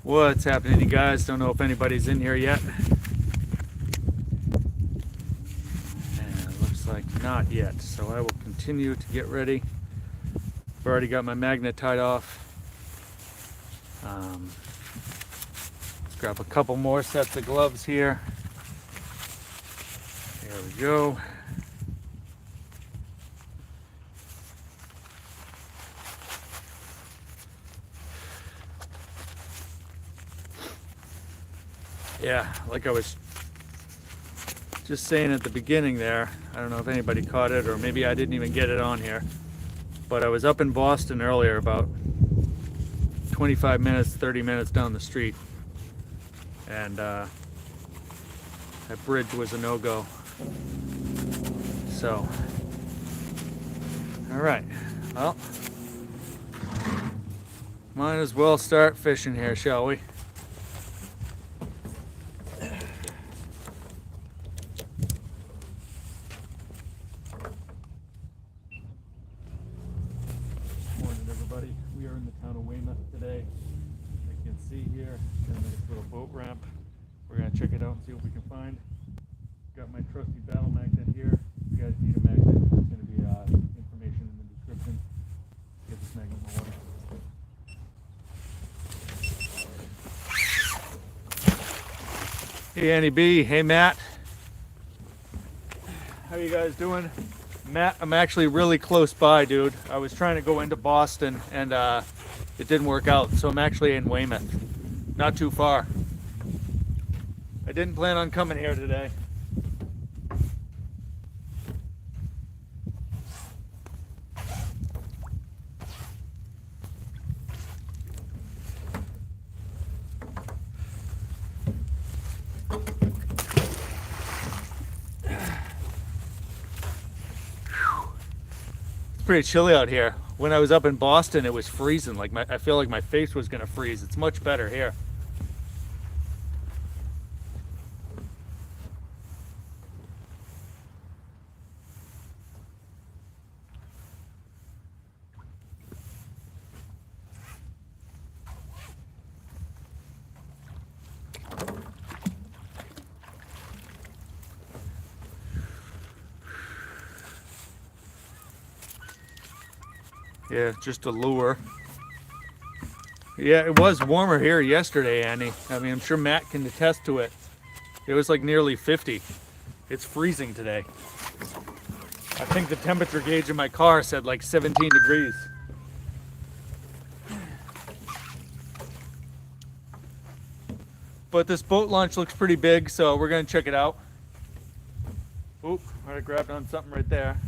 What's happening, you guys? Don't know if anybody's in here yet. And it looks like not yet, so I will continue to get ready. I've already got my magnet tied off. Let's grab a couple more sets of gloves here. There we go. Yeah, like I was just saying at the beginning there, I don't know if anybody caught it or maybe I didn't even get it on here, but I was up in Boston earlier, about 25 minutes, 30 minutes down the street, and that bridge was a no-go. So, all right, well, might as well start fishing here, shall we? Morning, everybody. We are in the town of Weymouth today. As you can see here, got a nice little boat ramp. We're gonna check it out and see what we can find. Got my trusty battle magnet here. If you guys need a magnet, there's gonna be information in the description. Get this magnet in the water. Hey Annie B, hey Matt. How you guys doing? Matt, I'm actually really close by, dude. I was trying to go into Boston and it didn't work out, so I'm actually in Weymouth. Not too far. I didn't plan on coming here today. Pretty chilly out here. When I was up in Boston, it was freezing. Like I feel like my face was gonna freeze. It's much better here. Yeah, just a lure. Yeah, it was warmer here yesterday, Annie. I mean, I'm sure Matt can attest to it. It was like nearly 50. It's freezing today. I think the temperature gauge in my car said like 17 degrees. But this boat launch looks pretty big, so we're gonna check it out. Oop, I grabbed on something right there.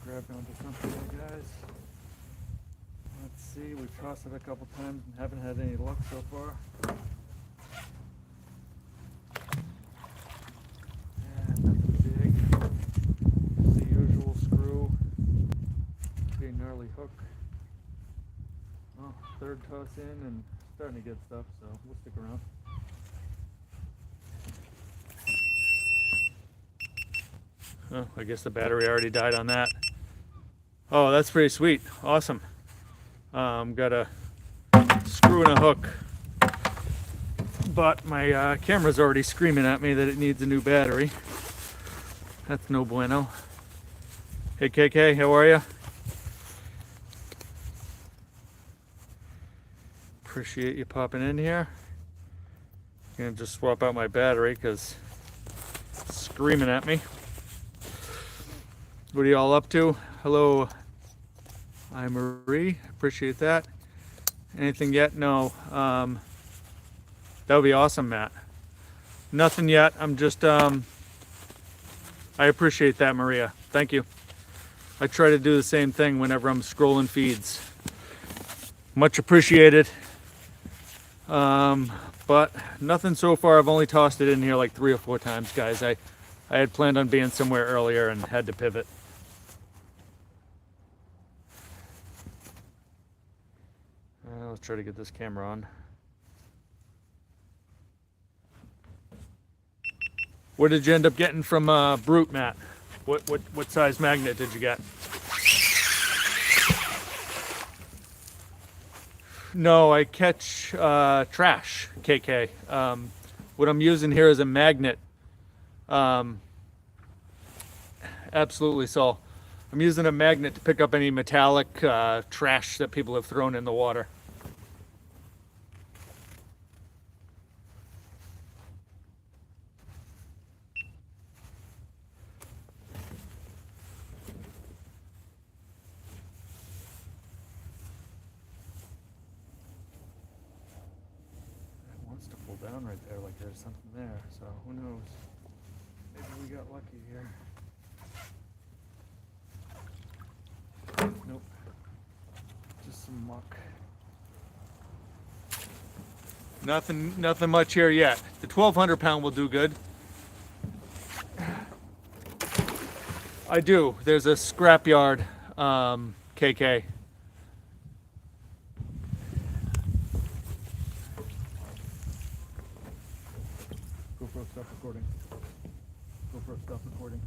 Grabbed onto something there, guys. Let's see, we've tossed it a couple times and haven't had any luck so far. And nothing big. Just the usual screw. Pretty gnarly hook. Oh, third toss in and starting to get stuff, so we'll stick around. Oh, I guess the battery already died on that. Oh, that's pretty sweet. Awesome. Got a screw and a hook. But my camera's already screaming at me that it needs a new battery. That's no bueno. Hey KK, how are you? Appreciate you popping in here. I'm gonna just swap out my battery because it's screaming at me. What are y'all up to? Hello, I'm Marie. Appreciate that. Anything yet? No. That would be awesome, Matt. Nothing yet. I'm just, I appreciate that, Maria. Thank you. I try to do the same thing whenever I'm scrolling feeds. Much appreciated. But nothing so far. I've only tossed it in here like 3 or 4 times, guys. I had planned on being somewhere earlier and had to pivot. Let's try to get this camera on. What did you end up getting from Brute, Matt? What size magnet did you get? No, I catch trash, KK. What I'm using here is a magnet. Um, Absolutely, Saul. I'm using a magnet to pick up any metallic trash that people have thrown in the water. It wants to pull down right there, like there's something there, so who knows? Maybe we got lucky here. Nope. Just some muck. Nothing much here yet. The 1,200 pound will do good. I do. There's a scrapyard, KK. GoPro, stop recording. GoPro, stop recording.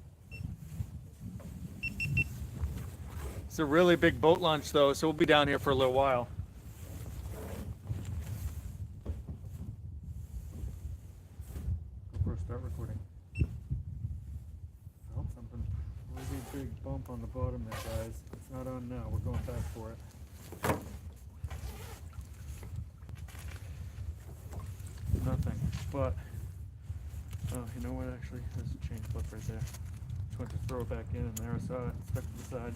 It's a really big boat launch though, so we'll be down here for a little while. GoPro, start recording. Oh, something really big bump on the bottom there, guys. It's not on now. We're going back for it. Nothing, but oh, you know what? Actually, there's a chain clip right there. Just went to throw it back in, and there I saw it stuck to the side.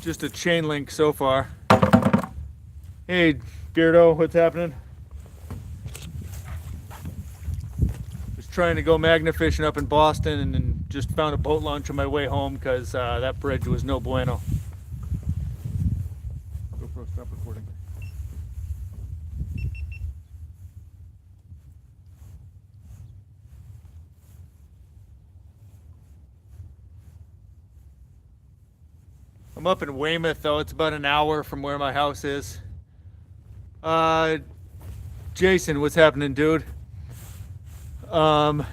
Just a chain link so far. Hey, Beardo, what's happening? Was trying to go magna fishing up in Boston, and then just found a boat launch on my way home because that bridge was no bueno. GoPro, stop recording. I'm up in Weymouth though. It's about an hour from where my house is. Jason, what's happening, dude?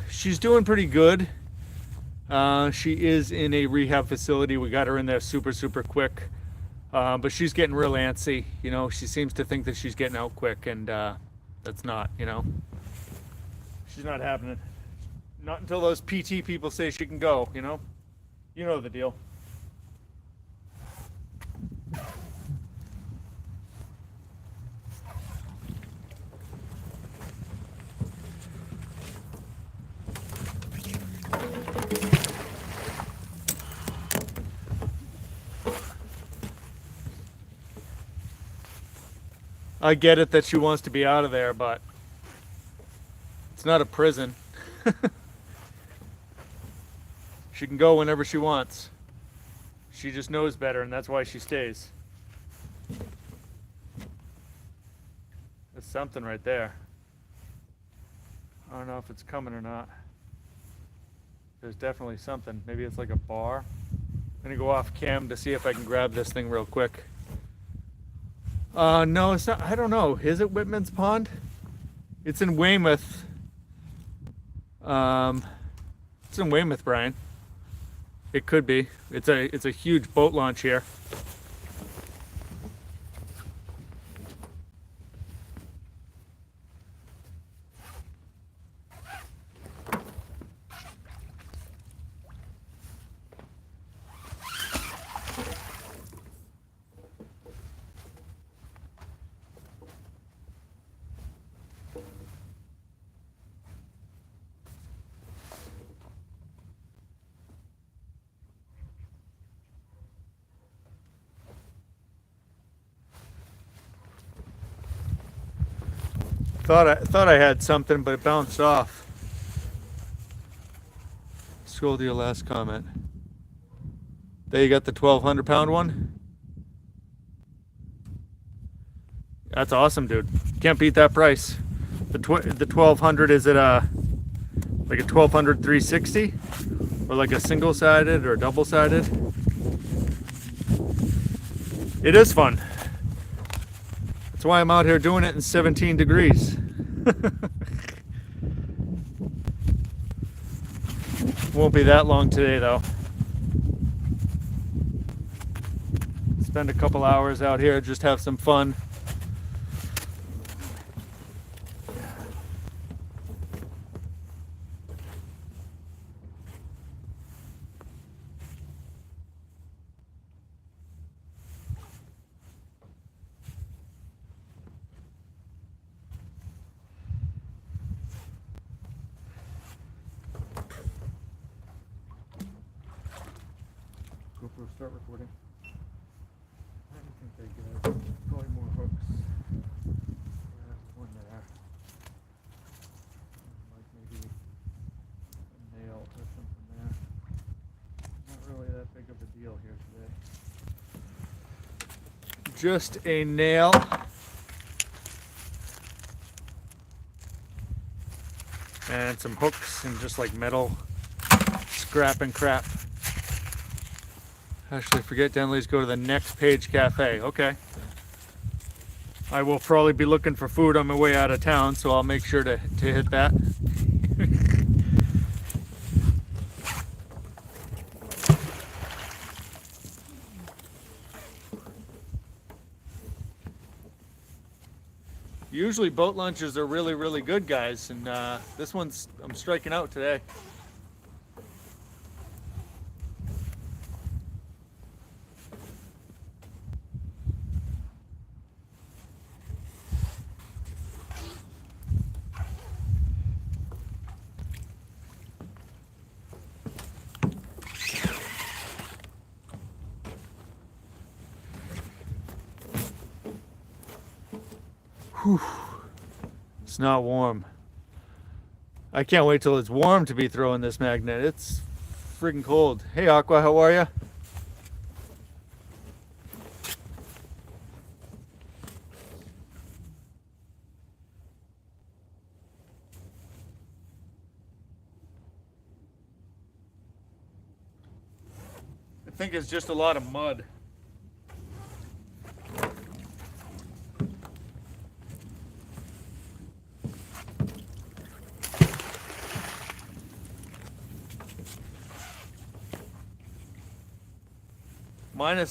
She's doing pretty good. She is in a rehab facility. We got her in there super quick. But she's getting real antsy. You know, she seems to think that she's getting out quick, and that's not, you know. She's not happening. Not until those PT people say she can go, you know? You know the deal. I get it that she wants to be out of there, but it's not a prison. She can go whenever she wants. She just knows better, and that's why she stays. There's something right there. I don't know if it's coming or not. There's definitely something. Maybe it's like a bar. I'm gonna go off cam to see if I can grab this thing real quick. No, it's not. I don't know. Is it Whitman's Pond? It's in Weymouth. It's in Weymouth, Brian. It could be. It's a huge boat launch here. Thought I had something, but it bounced off. Scroll to your last comment. There you got the 1,200 pound one. That's awesome, dude. Can't beat that price. The 1,200, is it like a 1,200 360, or like a single sided or double sided? It is fun. That's why I'm out here doing it in 17 degrees. Won't be that long today though. It's spend a couple hours out here, just have some fun. GoPro, start recording. I don't think they get probably more hooks. One there. Like maybe a nail or something there. Not really that big of a deal here today. Just a nail. And some hooks and just like metal scrap and crap. Actually, forget Dallmyd's go to the Next Page Cafe. Okay. I will probably be looking for food on my way out of town, so I'll make sure to hit that. Usually boat lunches are really, really good, guys, and this one's, I'm striking out today. Whew. It's not warm. I can't wait till it's warm to be throwing this magnet. It's friggin' cold. Hey Aqua, how are you? I think it's just a lot of mud.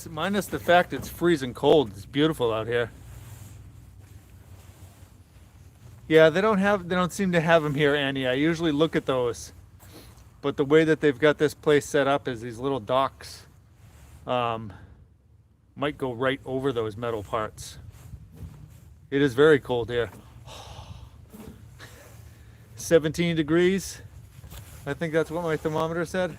Minus the fact it's freezing cold. It's beautiful out here. Yeah, they don't seem to have them here, Annie. I usually look at those, but the way that they've got this place set up is these little docks might go right over those metal parts. It is very cold here. 17 degrees. I think that's what my thermometer said.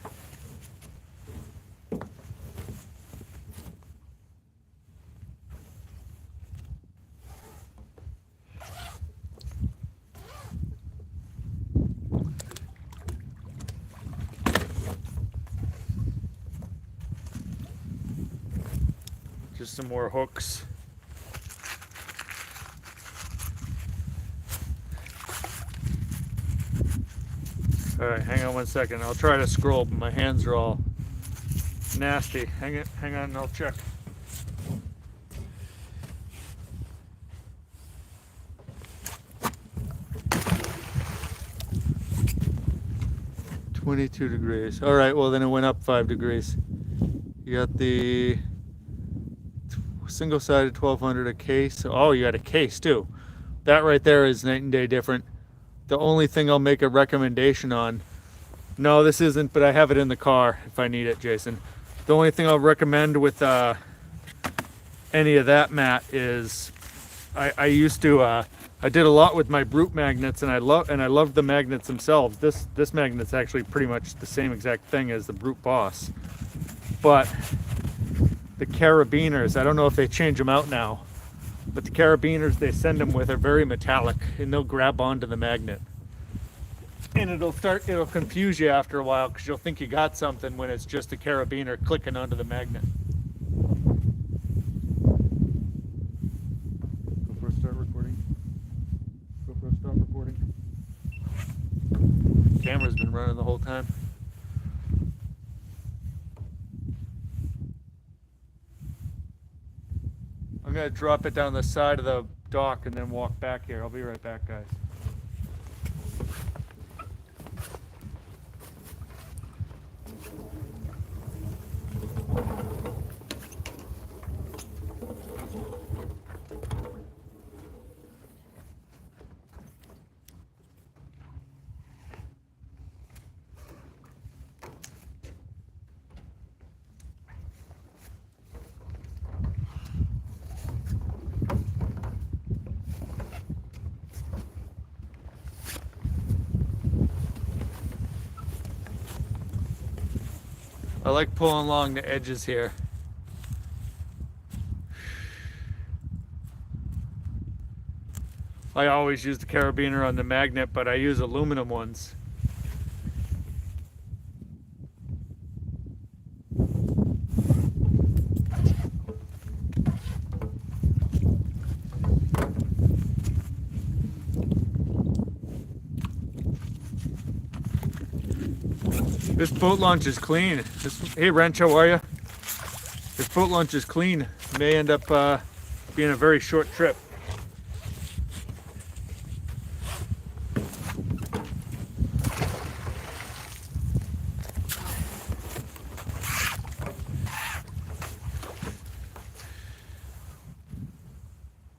Just some more hooks. All right, hang on one second. I'll try to scroll, but my hands are all nasty. Hang on, and I'll check. "22 degrees. All right, well then it went up 5 degrees. You got the single-sided 1200, a case. Oh, you got a case too. That right there is night and day different. The only thing I'll make a recommendation on, no, this isn't, but I have it in the car if I need it, Jason. The only thing I'll recommend with any of that mat is I used to I did a lot with my Brute magnets, and I loved the magnets themselves. This magnet's actually pretty much the same exact thing as the Brute Boss, but the carabiners, I don't know if they change them out now, but the carabiners they send them with are very metallic, and they'll grab onto the magnet. And it'll confuse you after a while, because you'll think you got something when it's just a carabiner clicking onto the magnet. GoPro, start recording. GoPro, stop recording. Camera's been running the whole time. I'm gonna drop it down the side of the dock and then walk back here. I'll be right back, guys. like pulling along the edges here. I always use the carabiner on the magnet, but I use aluminum ones. This boat launch is clean. Hey Wrench, how are you? This boat launch is clean. It may end up being a very short trip.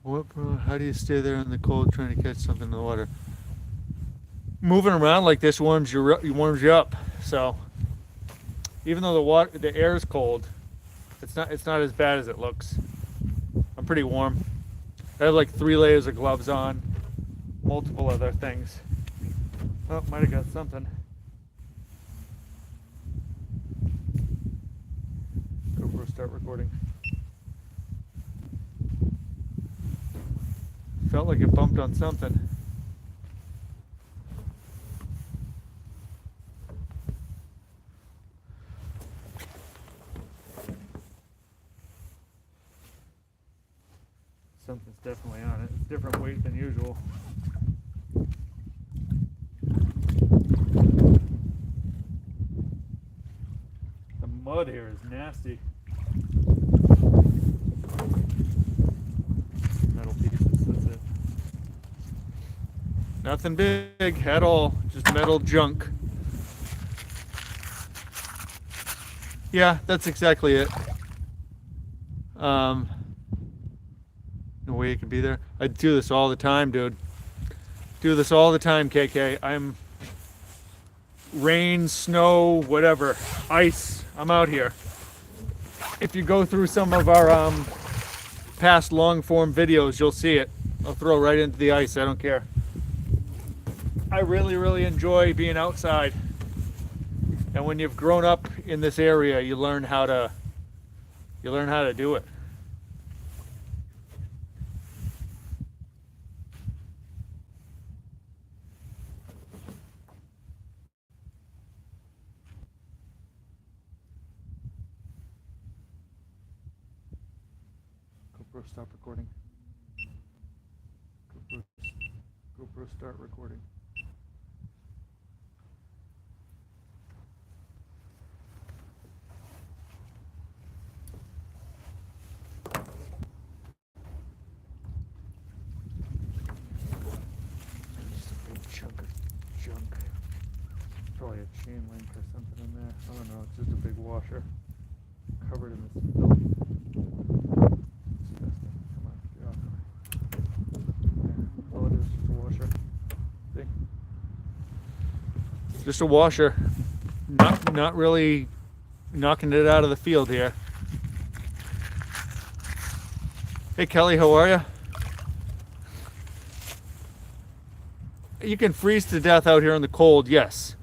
What, bro? How do you stay there in the cold trying to catch something in the water? Moving around like this warms you up. So even though the air is cold, it's not as bad as it looks. I'm pretty warm. I have like 3 layers of gloves on, multiple other things. Oh, might have got something. GoPro, start recording. Felt like it bumped on something. Something's definitely on it. It's different weight than usual. The mud here is nasty. Metal pieces, that's it. Nothing big at all, just metal junk. Yeah, that's exactly it. No way you can be there. I do this all the time, dude. Do this all the time, KK. I'm rain, snow, whatever, ice. I'm out here. If you go through some of our past long form videos, you'll see it. I'll throw right into the ice. I don't care. I really enjoy being outside. And when you've grown up in this area, you learn how to do it. GoPro, stop recording. GoPro, start recording. Just a big chunk of junk. Probably a chain link or something in there. I don't know, it's just a big washer covered in this filth. Just a washer, not really knocking it out of the field here. Hey Kelly, how are you? You can freeze to death out here in the cold, yes,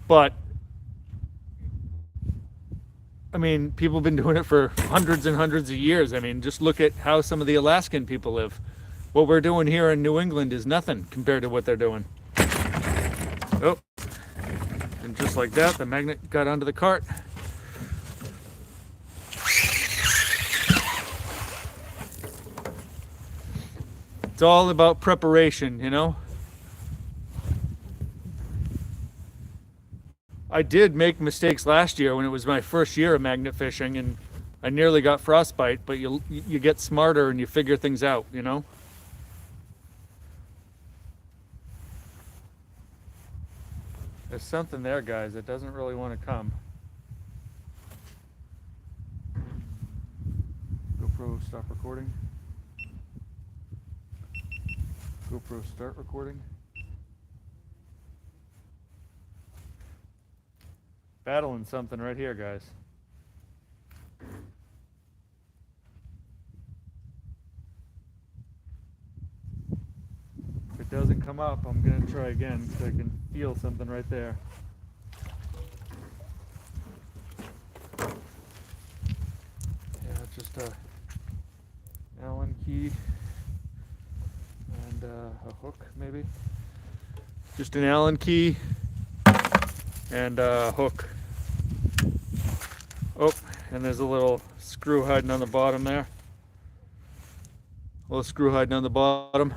but I mean, people have been doing it for hundreds and hundreds of years. I mean, just look at how some of the Alaskan people live. What we're doing here in New England is nothing compared to what they're doing. Oh. And just like that, the magnet got onto the cart. It's all about preparation, you know? I did make mistakes last year when it was my first year of magnet fishing, and I nearly got frostbite, but you get smarter and you figure things out, you know? There's something there, guys, that doesn't really want to come. GoPro, stop recording. GoPro, start recording. Battling something right here, guys. If it doesn't come up, I'm gonna try again because I can feel something right there. just a Allen key and a hook, maybe. Just an Allen key and a hook. Oh, and there's a little screw hiding on the bottom there. A little screw hiding on the bottom.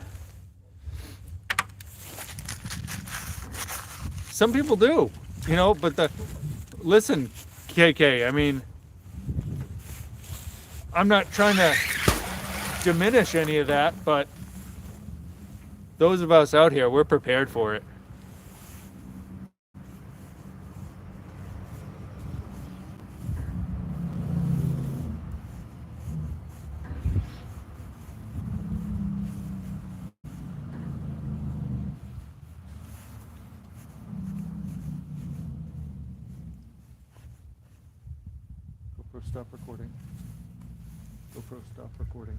Some people do, you know, but listen, KK, I mean, I'm not trying to diminish any of that, but those of us out here, we're prepared for it. GoPro, stop recording. GoPro, stop recording.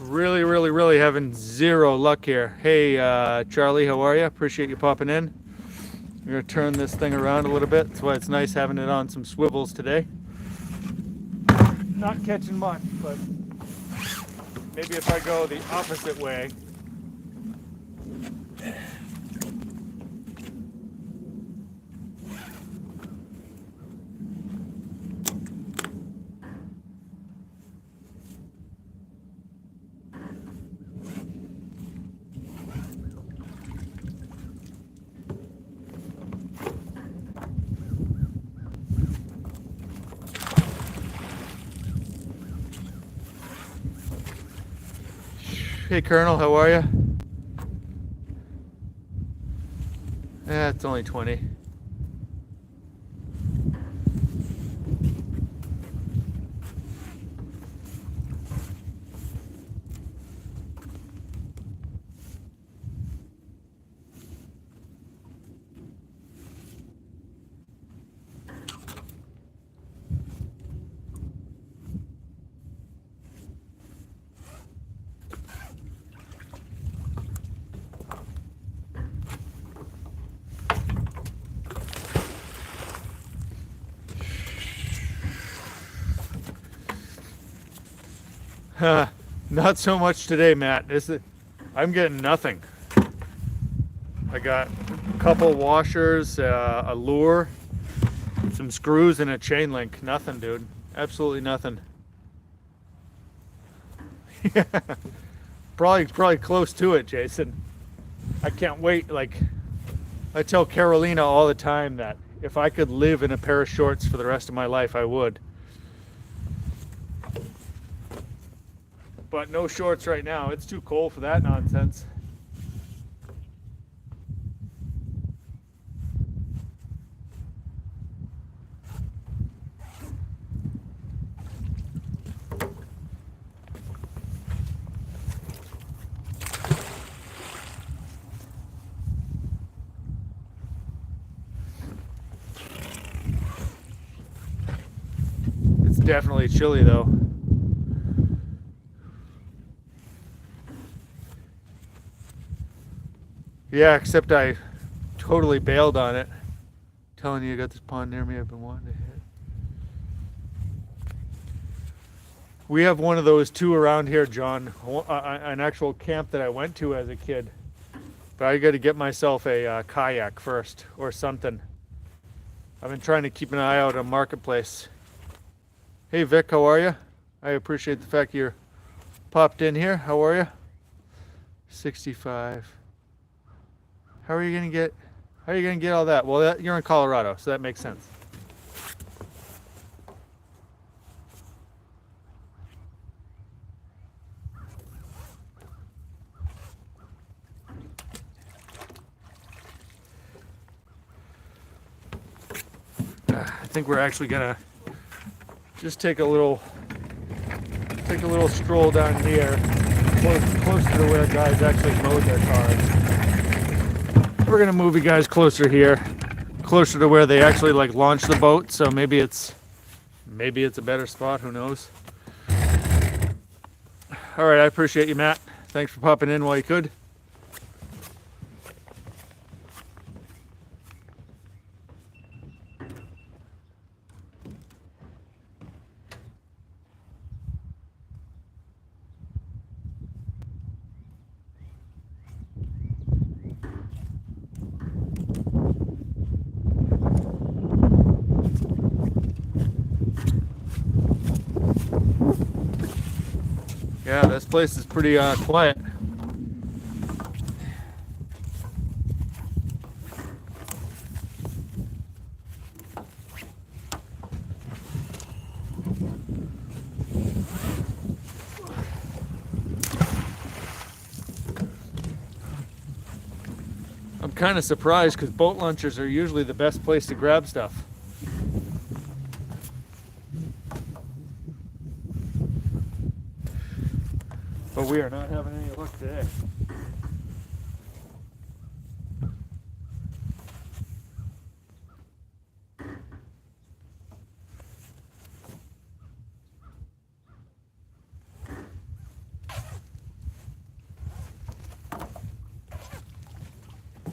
Really having zero luck here. Hey, Charlie, how are you? Appreciate you popping in. We're gonna turn this thing around a little bit. That's why it's nice having it on some swivels today. Not catching much, but maybe if I go the opposite way. Hey Colonel, how are you? It's only 20. Not so much today, Matt. I'm getting nothing. I got a couple washers, a lure, some screws, and a chain link. Nothing, dude. Absolutely nothing. Yeah, probably close to it, Jason. I can't wait. Like, I tell Carolina all the time that if I could live in a pair of shorts for the rest of my life, I would. But no shorts right now. It's too cold for that nonsense. It's definitely chilly though. Yeah, except I totally bailed on it. Telling you I got this pond near me I've been wanting to hit. We have one of those too around here, John. An actual camp that I went to as a kid. But I got to get myself a kayak first or something. I've been trying to keep an eye out on Marketplace. Hey Vic, how are you? I appreciate the fact you're popped in here. How are you? 65. How are you gonna get all that? Well, you're in Colorado, so that makes sense. I think we're actually gonna just take a little stroll down here, closer to where guys actually mowed their cars. We're gonna move you guys closer here, closer to where they actually like launch the boat. So maybe it's a better spot. Who knows? All right, I appreciate you, Matt. Thanks for popping in while you could. Yeah, this place is pretty quiet. I'm kind of surprised because boat launches are usually the best place to grab stuff. But we are not having any luck today.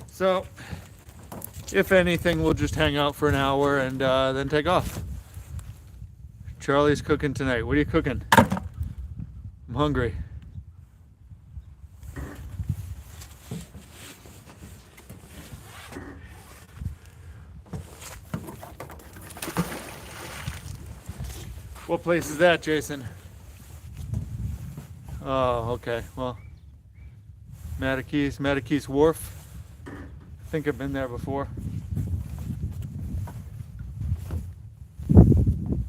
So, if anything, we'll just hang out for an hour and then take off. Charlie's cooking tonight. What are you cooking? I'm hungry. What place is that, Jason? Oh, okay. Well, Mattakese Wharf. I think I've been there before.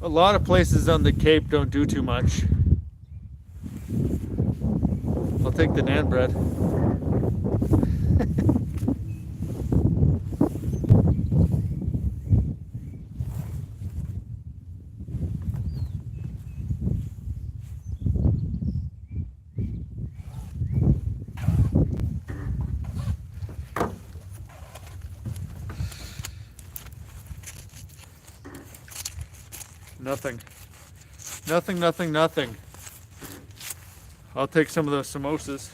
A lot of places on the Cape don't do too much. I'll take the naan bread. Nothing. I'll take some of those samosas.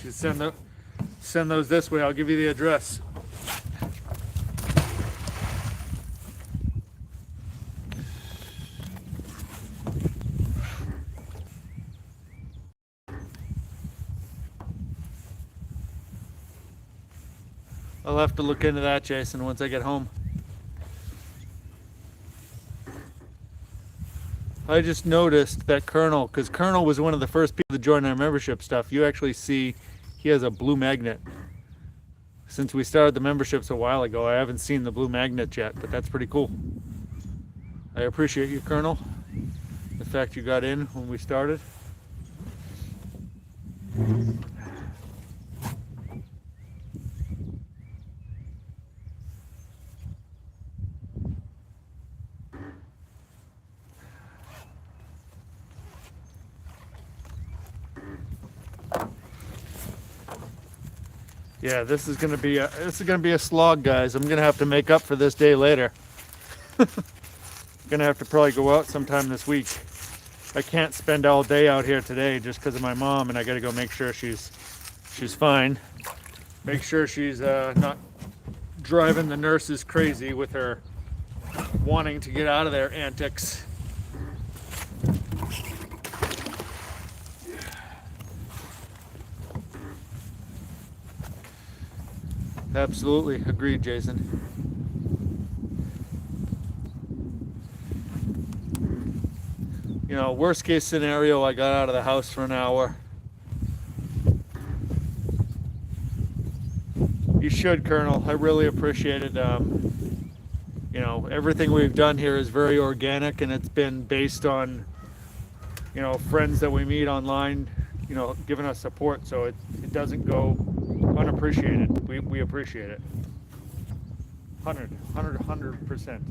You should send those this way. I'll give you the address. I'll have to look into that, Jason, once I get home. I just noticed that Colonel, because Colonel was one of the first people to join our membership stuff, you actually see he has a blue magnet. Since we started the memberships a while ago, I haven't seen the blue magnet yet, but that's pretty cool. I appreciate you, Colonel. The fact you got in when we started. Yeah, this is gonna be a slog, guys. I'm gonna have to make up for this day later. Gonna have to probably go out sometime this week. I can't spend all day out here today just because of my mom, and I gotta go make sure she's fine. Make sure she's not driving the nurses crazy with her wanting to get out of their antics. Absolutely. Agreed, Jason. You know, worst case scenario, I got out of the house for an hour. You should, Colonel. I really appreciate it. You know, everything we've done here is very organic, and it's been based on, you know, friends that we meet online, you know, giving us support, so it doesn't go unappreciated. We appreciate it. 100%.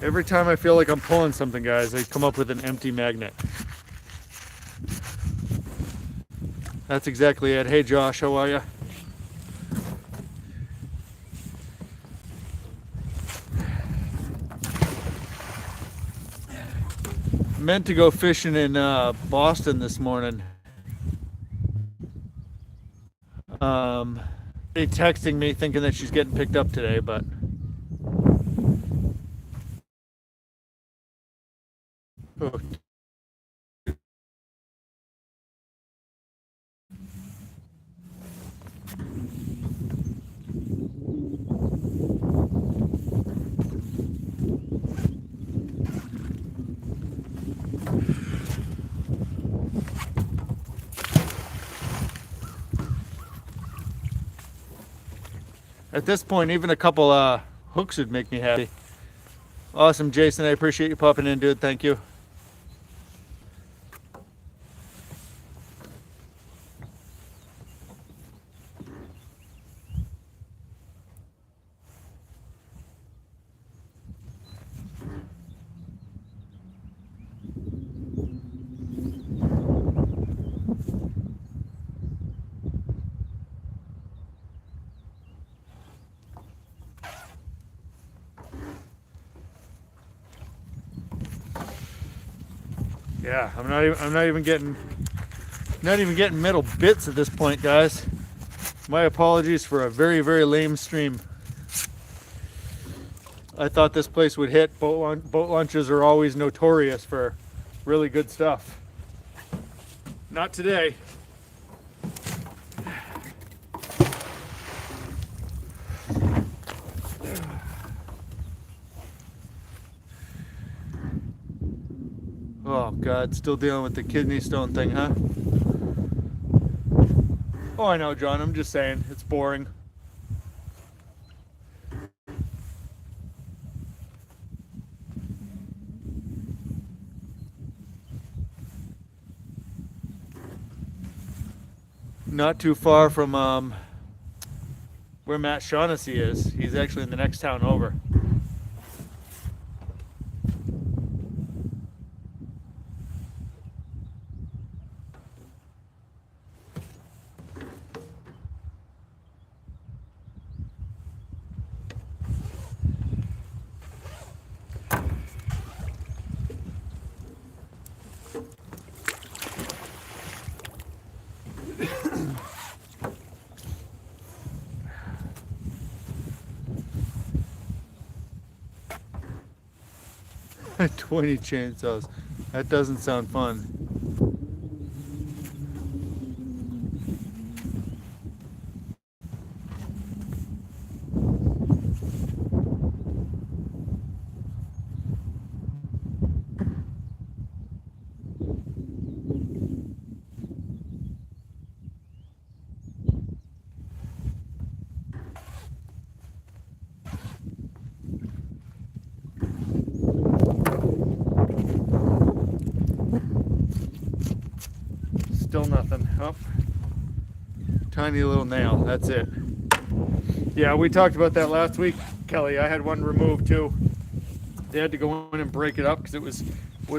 Every time I feel like I'm pulling something, guys, I come up with an empty magnet. That's exactly it. Hey, Josh, how are you? Meant to go fishing in Boston this morning. They texting me thinking that she's getting picked up today, but oh. At this point, even a couple hooks would make me happy. Awesome, Jason. I appreciate you popping in, dude. Thank you. Yeah, I'm not even getting middle bits at this point, guys. My apologies for a very, very lame stream. I thought this place would hit. Boat lunches are always notorious for really good stuff. Not today. Oh God, still dealing with the kidney stone thing, huh? Oh, I know, John. I'm just saying, it's boring. Not too far from where Matt Shaughnessy is. He's actually in the next town over. $20 chainsaws. That doesn't sound fun. Still nothing. Oh, tiny little nail. That's it. Yeah, we talked about that last week, Kelly. I had one removed too. They had to go in and break it up because it was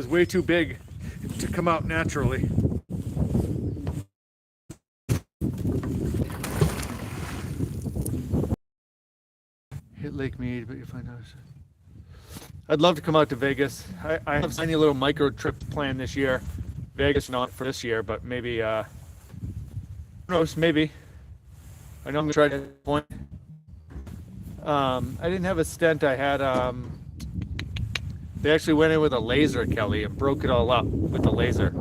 way too big to come out naturally. Hit Lake Mead, but you find out. I'd love to come out to Vegas. I have a tiny little micro trip planned this year. Vegas not for this year, but maybe who knows, maybe. I know I'm gonna try to point. I didn't have a stent. I had They actually went in with a laser, Kelly, and broke it all up with the laser.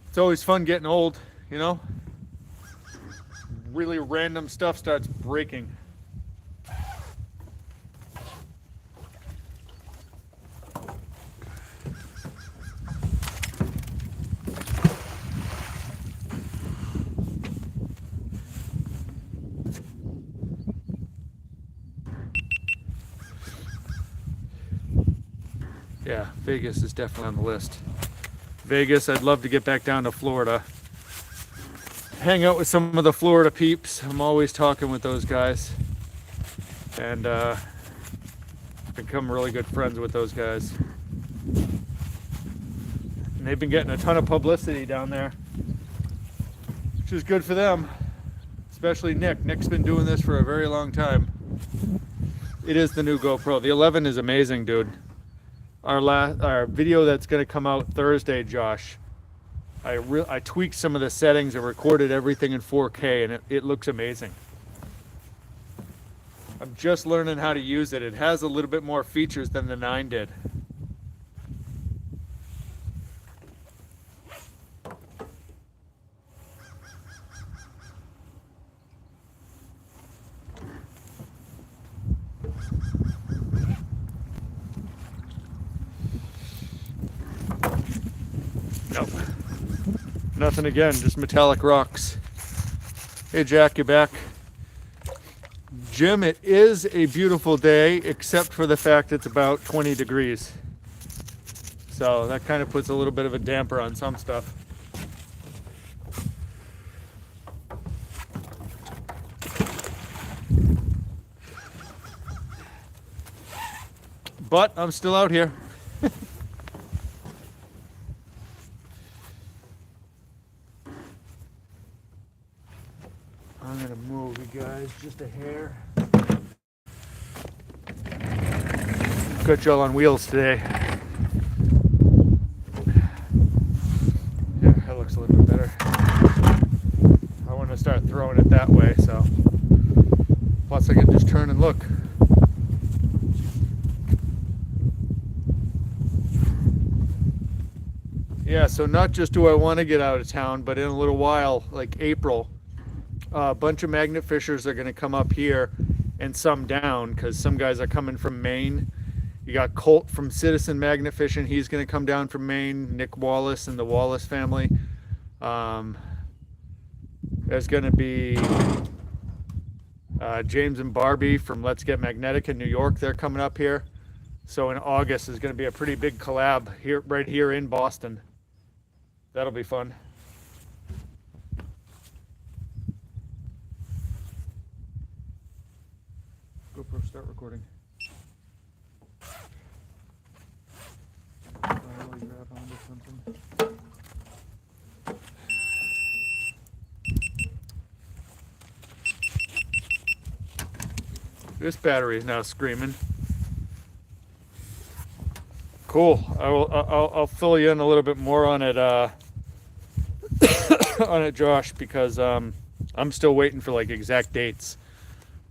It's always fun getting old, you know? Really random stuff starts breaking. Yeah, Vegas is definitely on the list. Vegas, I'd love to get back down to Florida. Hang out with some of the Florida peeps. I'm always talking with those guys. And become really good friends with those guys. And they've been getting a ton of publicity down there, which is good for them. Especially Nick. Nick's been doing this for a very long time. It is the new GoPro. The 11 is amazing, dude. Our video that's going to come out Thursday, Josh, I tweaked some of the settings and recorded everything in 4K, and it looks amazing. I'm just learning how to use it. It has a little bit more features than the 9 did. Nope. Nothing again, just metallic rocks. Hey Jack, you back? Jim, it is a beautiful day, except for the fact it's about 20 degrees. So that kind of puts a little bit of a damper on some stuff. But I'm still out here. I'm gonna move you guys just a hair. Got y'all on wheels today. Yeah, that looks a little bit better. I want to start throwing it that way, so plus I can just turn and look. Yeah, so not just do I want to get out of town, but in a little while, like April, a bunch of magnet fishers are going to come up here and some down, because some guys are coming from Maine. You got Colt from Citizen Magnet Fishing. He's going to come down from Maine. Nick Wallace and the Wallace family. There's going to be James and Barbie from Let's Get Magnetic in New York. They're coming up here. So in August is going to be a pretty big collab here, right here in Boston. That'll be fun. GoPro, start recording. This battery is now screaming. Cool. I'll fill you in a little bit more on it, on it, Josh, because I'm still waiting for like exact dates,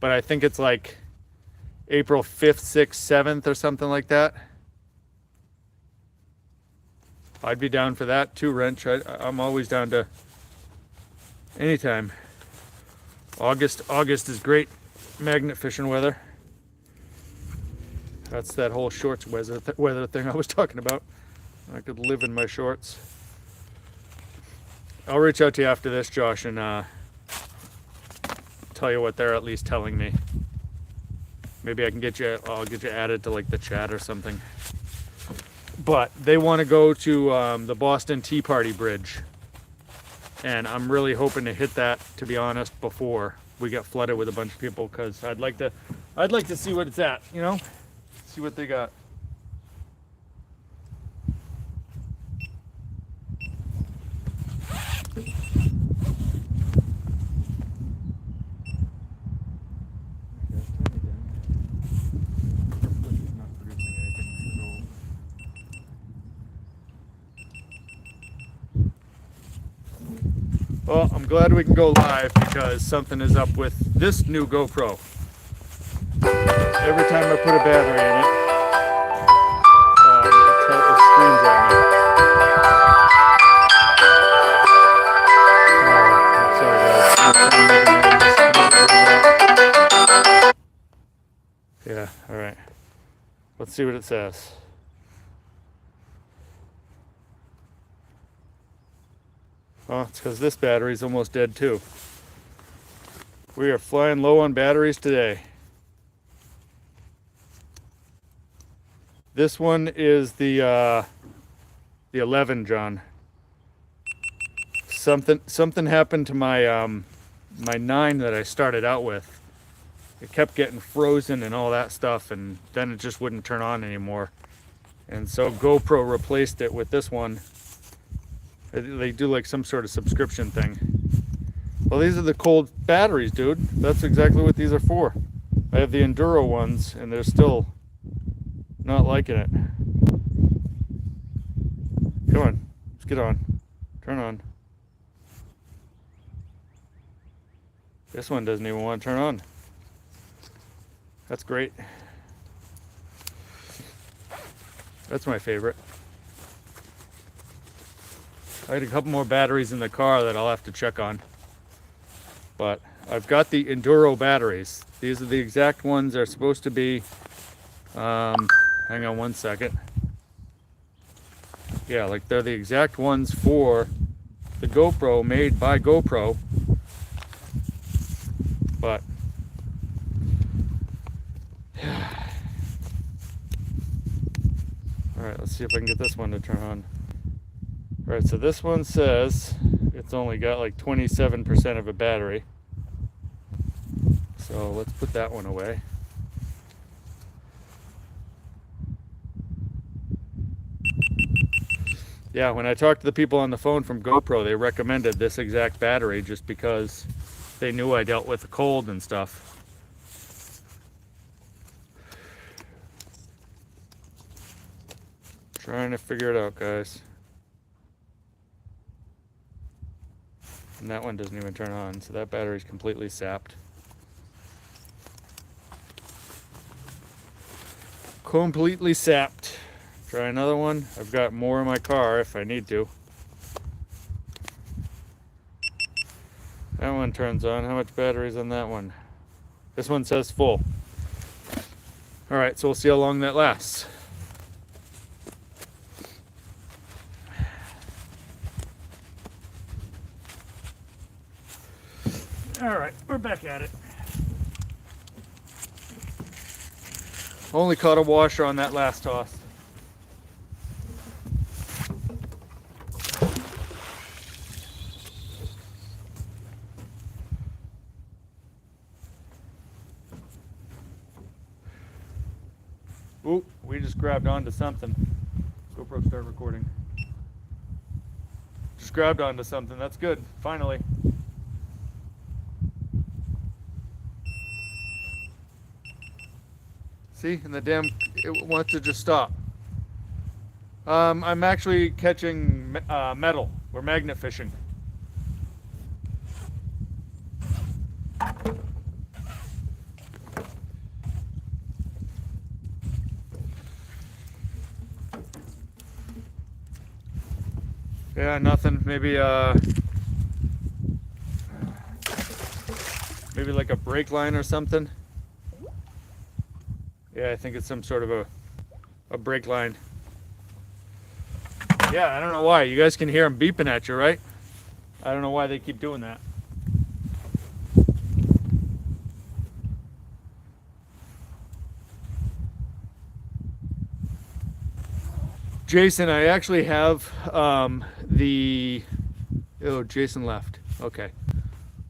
but I think it's like April 5th, 6th, 7th or something like that. I'd be down for that too, Wrench. I'm always down to anytime. August is great magnet fishing weather. That's that whole shorts weather thing I was talking about. I could live in my shorts. I'll reach out to you after this, Josh, and tell you what they're at least telling me. Maybe I'll get you added to like the chat or something. But they want to go to the Boston Tea Party Bridge, and I'm really hoping to hit that, to be honest, before we get flooded with a bunch of people, because I'd like to see what it's at, you know, see what they got. Well, I'm glad we can go live because something is up with this new GoPro. Every time I put a battery in it, it screams at me. Oh, I'm sorry, guys. Yeah, all right. Let's see what it says. Well, it's because this battery's almost dead too. We are flying low on batteries today. This one is the 11, John. Something happened to my my 9 that I started out with. It kept getting frozen and all that stuff, and then it just wouldn't turn on anymore. And so GoPro replaced it with this one. They do like some sort of subscription thing. Well, these are the cold batteries, dude. That's exactly what these are for. I have the Enduro ones, and they're still not liking it. Come on, let's get on. Turn on. This one doesn't even want to turn on. That's great. That's my favorite. I had a couple more batteries in the car that I'll have to check on. But I've got the Enduro batteries. These are the exact ones they're supposed to be. Hang on one second. Yeah, like they're the exact ones for the GoPro, made by GoPro. But all right, let's see if I can get this one to turn on. All right, so this one says it's only got like 27% of a battery. So let's put that one away. Yeah, when I talked to the people on the phone from GoPro, they recommended this exact battery just because they knew I dealt with the cold and stuff. Trying to figure it out, guys. And that one doesn't even turn on, so that battery's completely sapped. Completely sapped. Try another one. I've got more in my car if I need to. That one turns on. How much battery's on that one? This one says full. All right, so we'll see how long that lasts. All right, we're back at it. Only caught a washer on that last toss. Ooh, we just grabbed onto something. GoPro, start recording. Just grabbed onto something. That's good. Finally. See, and the damn, it wants to just stop. I'm actually catching metal. We're magnet fishing. Yeah, nothing. Maybe like a brake line or something. Yeah, I think it's some sort of a brake line. Yeah, I don't know why. You guys can hear them beeping at you, right? I don't know why they keep doing that. Jason, I actually have oh, Jason left. Okay.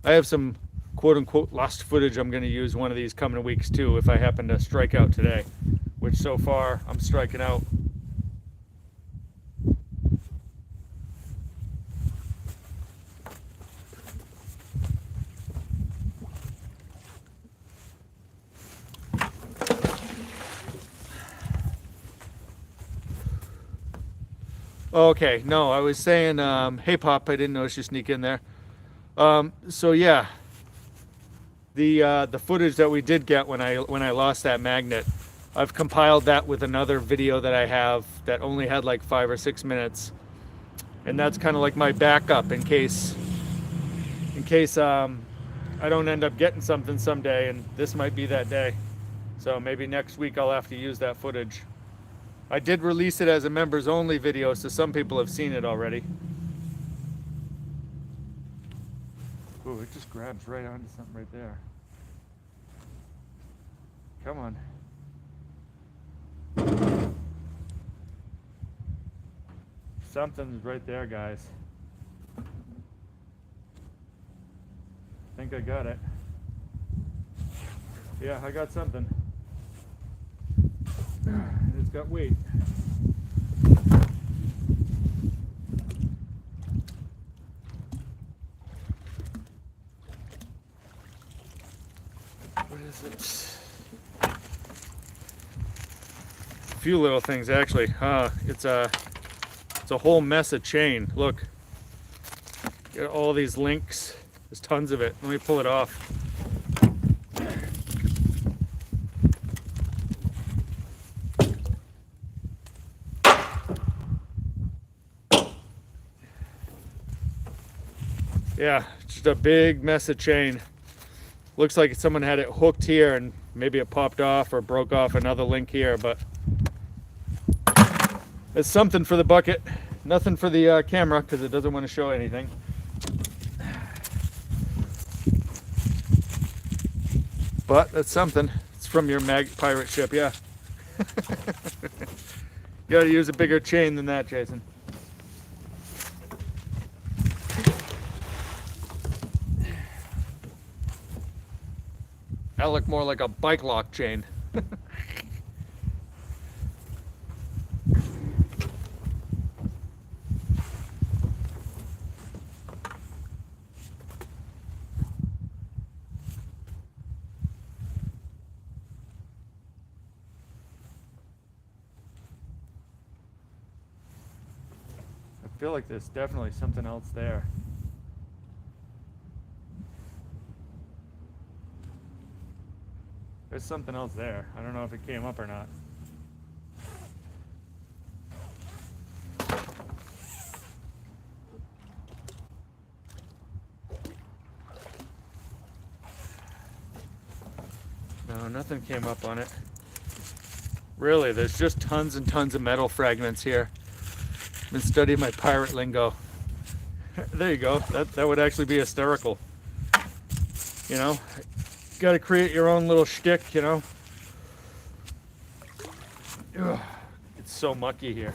I have some quote-unquote lost footage I'm going to use one of these coming weeks too if I happen to strike out today, which so far I'm striking out. Okay, no, I was saying, hey Pop, I didn't notice you sneak in there. So yeah, the footage that we did get when I lost that magnet, I've compiled that with another video that I have that only had like 5 or 6 minutes, and that's kind of like my backup in case I don't end up getting something someday, and this might be that day. So maybe next week I'll have to use that footage. I did release it as a members only video, so some people have seen it already. Ooh, it just grabs right onto something right there. Come on. Something's right there, guys. I think I got it. Yeah, I got something. It's got weight. What is it? A few little things actually. It's a whole mess of chain. Look, got all these links. There's tons of it. Let me pull it off. Yeah, just a big mess of chain. Looks like someone had it hooked here and maybe it popped off or broke off another link here, but it's something for the bucket. Nothing for the camera because it doesn't want to show anything. But that's something. It's from your pirate ship, yeah. You gotta use a bigger chain than that, Jason. That look more like a bike lock chain. I feel like there's definitely something else there. There's something else there. I don't know if it came up or not. No, nothing came up on it. Really, there's just tons and tons of metal fragments here. I've been studying my pirate lingo. There you go. That would actually be hysterical. You know? Got to create your own little shtick, you know. Ugh, it's so mucky here.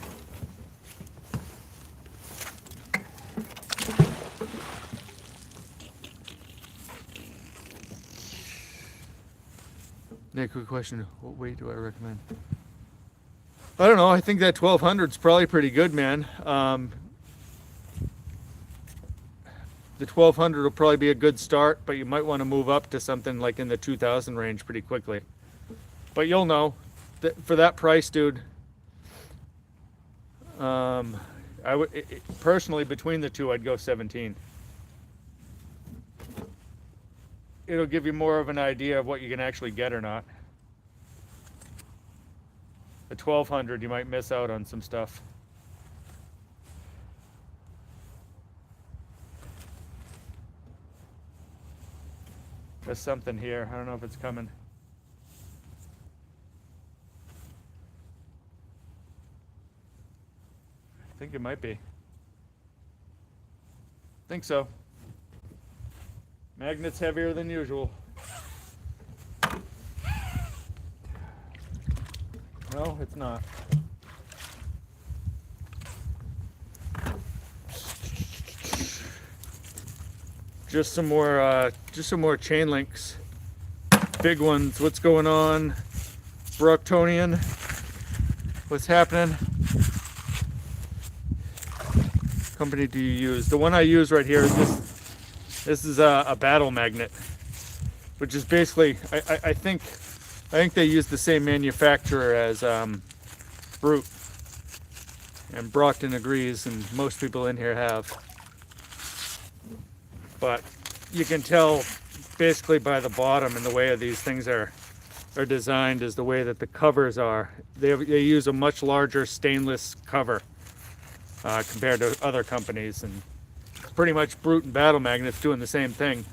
Nick, quick question. What weight do I recommend? I don't know. I think that 1200 is probably pretty good, man. The 1200 will probably be a good start, but you might want to move up to something like in the 2000 range pretty quickly. But you'll know that for that price, dude. I would personally, between the two, I'd go 17. It'll give you more of an idea of what you can actually get or not. The 1200, you might miss out on some stuff. There's something here. I don't know if it's coming. I think it might be. Think so. Magnet's heavier than usual. No, it's not. Just some more chain links. Big ones. What's going on? Brocktonian. What's happening? Company do you use? The one I use right here is this. This is a battle magnet, which is basically, I think they use the same manufacturer as Brute, and Brockton agrees, and most people in here have. but you can tell basically by the bottom and the way these things are designed is the way that the covers are. They use a much larger stainless cover compared to other companies, and it's pretty much Brute and Battle Magnets doing the same thing.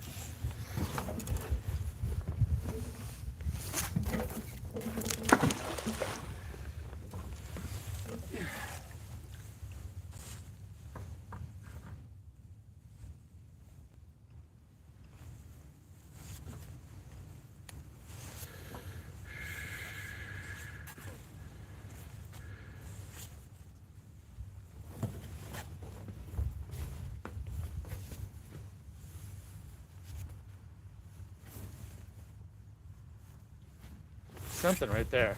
Something right there.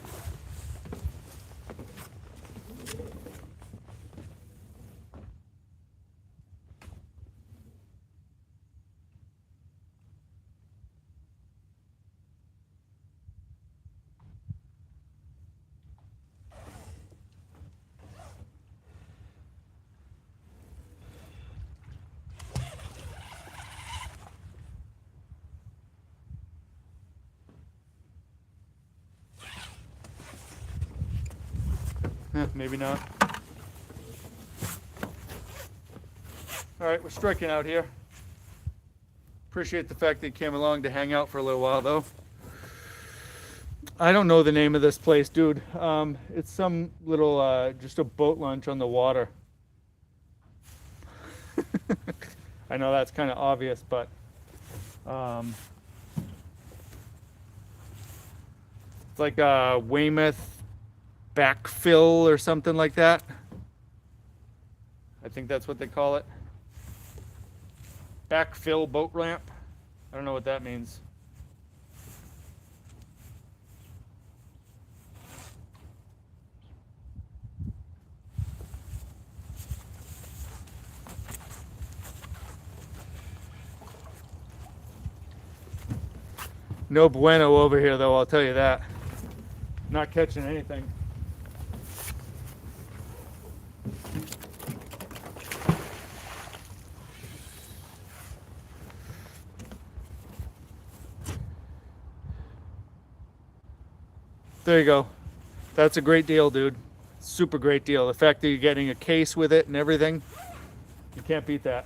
Maybe not. All right, we're striking out here. Appreciate the fact that you came along to hang out for a little while, though. I don't know the name of this place, dude. It's some little, just a boat launch on the water. I know that's kind of obvious, but it's like Weymouth backfill or something like that. I think that's what they call it. Backfill boat ramp. I don't know what that means. No bueno over here, though, I'll tell you that. Not catching anything. There you go. That's a great deal, dude. Super great deal. The fact that you're getting a case with it and everything, you can't beat that.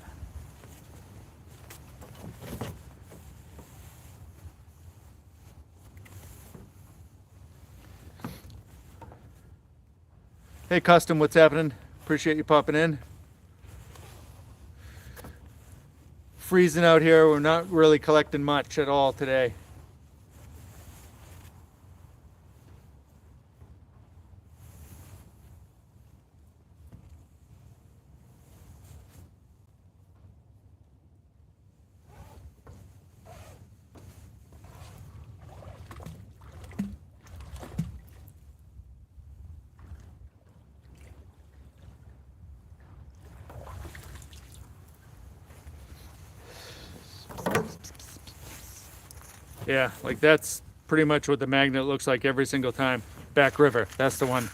Hey, Custom, what's happening? Appreciate you popping in. Freezing out here. We're not really collecting much at all today. Yeah, like that's pretty much what the magnet looks like every single time. Back River, that's the one.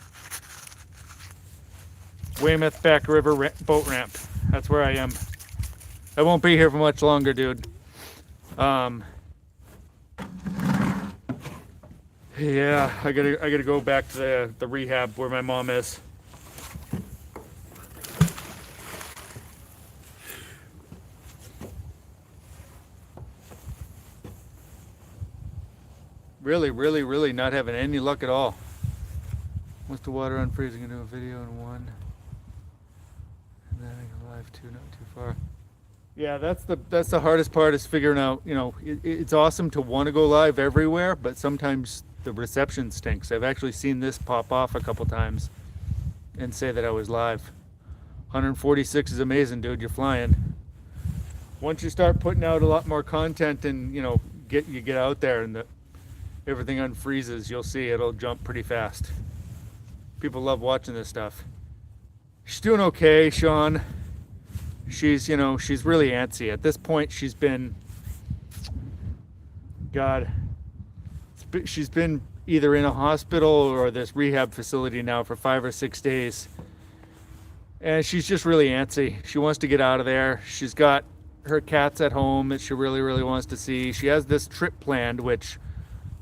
Weymouth Back River boat ramp. That's where I am. I won't be here for much longer, dude. Yeah, I gotta go back to the rehab where my mom is. Really not having any luck at all. What's the water unfreezing into a video in one? And then I go live two, not too far. Yeah, that's the hardest part is figuring out, you know, it's awesome to want to go live everywhere, but sometimes the reception stinks. I've actually seen this pop off a couple times and say that I was live. 146 is amazing, dude. You're flying. Once you start putting out a lot more content and, you know, get out there and everything unfreezes, you'll see it'll jump pretty fast. People love watching this stuff. She's doing okay, Sean. She's, you know, she's really antsy. At this point, she's been, God, she's been either in a hospital or this rehab facility now for 5 or 6 days. And she's just really antsy. She wants to get out of there. She's got her cats at home that she really wants to see. She has this trip planned, which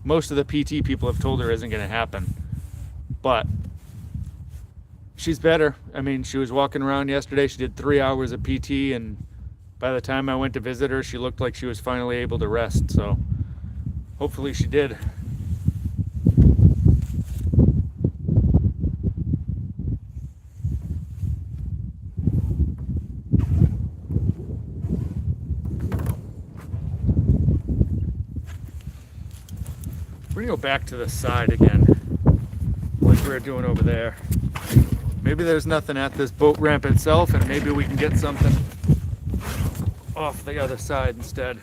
most of the PT people have told her isn't going to happen. But she's better. I mean, she was walking around yesterday. She did 3 hours of PT, and by the time I went to visit her, she looked like she was finally able to rest. So hopefully she did. We're gonna go back to the side again, like we were doing over there. Maybe there's nothing at this boat ramp itself, and maybe we can get something off the other side instead.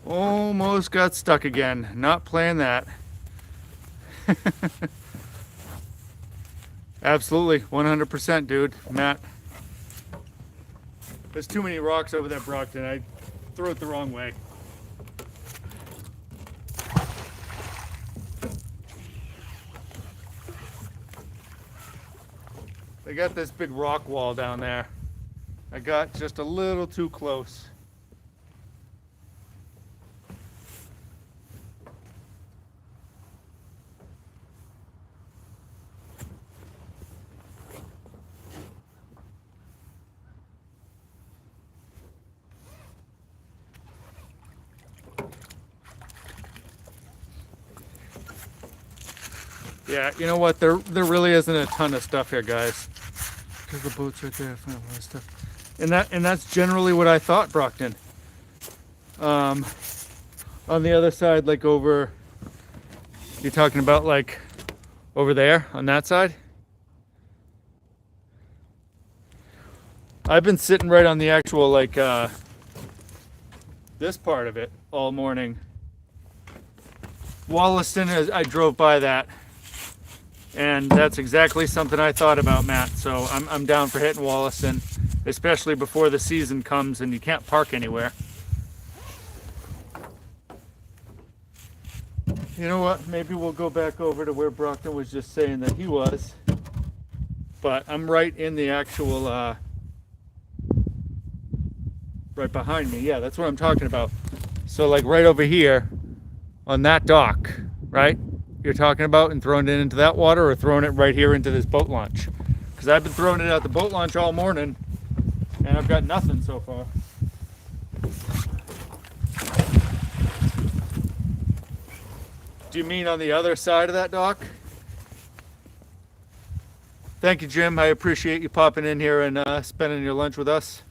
Almost got stuck again. Not playing that. Absolutely, 100%, dude. Matt. There's too many rocks over there, Brockton. I threw it the wrong way. They got this big rock wall down there. I got just a little too close. Yeah, you know what? There really isn't a ton of stuff here, guys. Because the boat's right there, I found a lot of stuff. And that's generally what I thought, Brockton. On the other side, like over, you're talking about like over there on that side? I've been sitting right on the actual like this part of it all morning. Wollaston, I drove by that. And that's exactly something I thought about, Matt. So I'm down for hitting Wollaston, especially before the season comes and you can't park anywhere. You know what? Maybe we'll go back over to where Brockton was just saying that he was. But I'm right in the actual, right behind me. Yeah, that's what I'm talking about. So like right over here on that dock, right? You're talking about, and throwing it into that water, or throwing it right here into this boat launch? Because I've been throwing it at the boat launch all morning and I've got nothing so far. Do you mean on the other side of that dock? Thank you, Jim. I appreciate you popping in here and spending your lunch with us.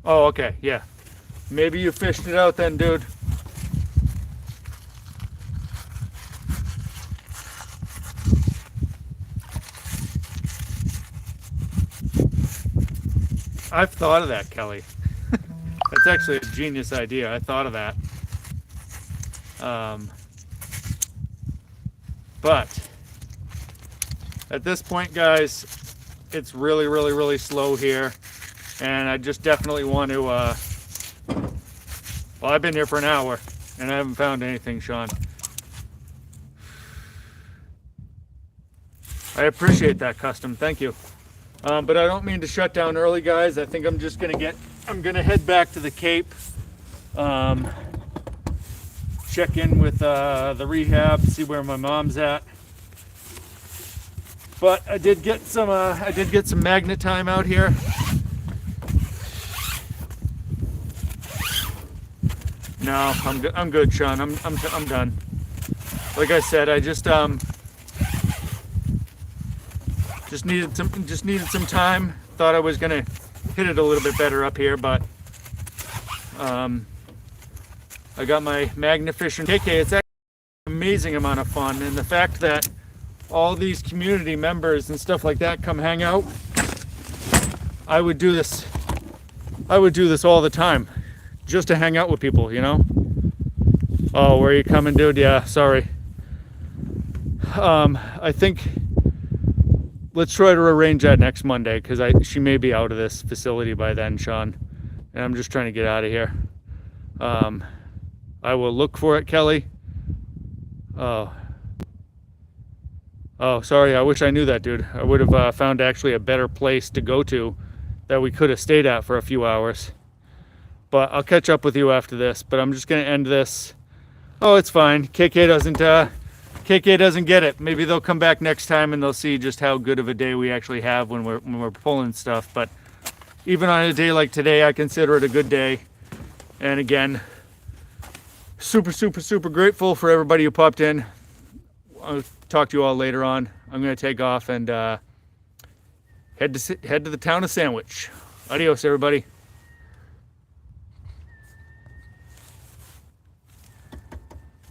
Oh, okay, yeah. Maybe you fished it out then, dude. I've thought of that, Kelly. That's actually a genius idea. I thought of that. But At this point, guys, it's really, really, really slow here. And I just definitely want to, well, I've been here for an hour and I haven't found anything, Sean. I appreciate that, Custom. Thank you. But I don't mean to shut down early, guys. I think I'm just gonna head back to the Cape. Check in with the rehab, see where my mom's at. But I did get some magnet time out here. No, I'm good, Sean. I'm done. Like I said, I just needed some time. Thought I was gonna hit it a little bit better up here, but I got my Magnificent KK. It's actually an amazing amount of fun, and the fact that all these community members and stuff like that come hang out, I would do this all the time, just to hang out with people, you know. Oh, where are you coming, dude? Yeah, sorry. I think let's try to arrange that next Monday, because she may be out of this facility by then, Sean, and I'm just trying to get out of here. I will look for it, Kelly. Oh, sorry. I wish I knew that, dude. I would have found actually a better place to go to that we could have stayed at for a few hours. But I'll catch up with you after this. But I'm just gonna end this. Oh, it's fine. KK doesn't get it. Maybe they'll come back next time and they'll see just how good of a day we actually have when we're pulling stuff. But even on a day like today, I consider it a good day. And again, super, super, super grateful for everybody who popped in. I'll talk to you all later on. I'm going to take off and head to the town of Sandwich. Adios, everybody.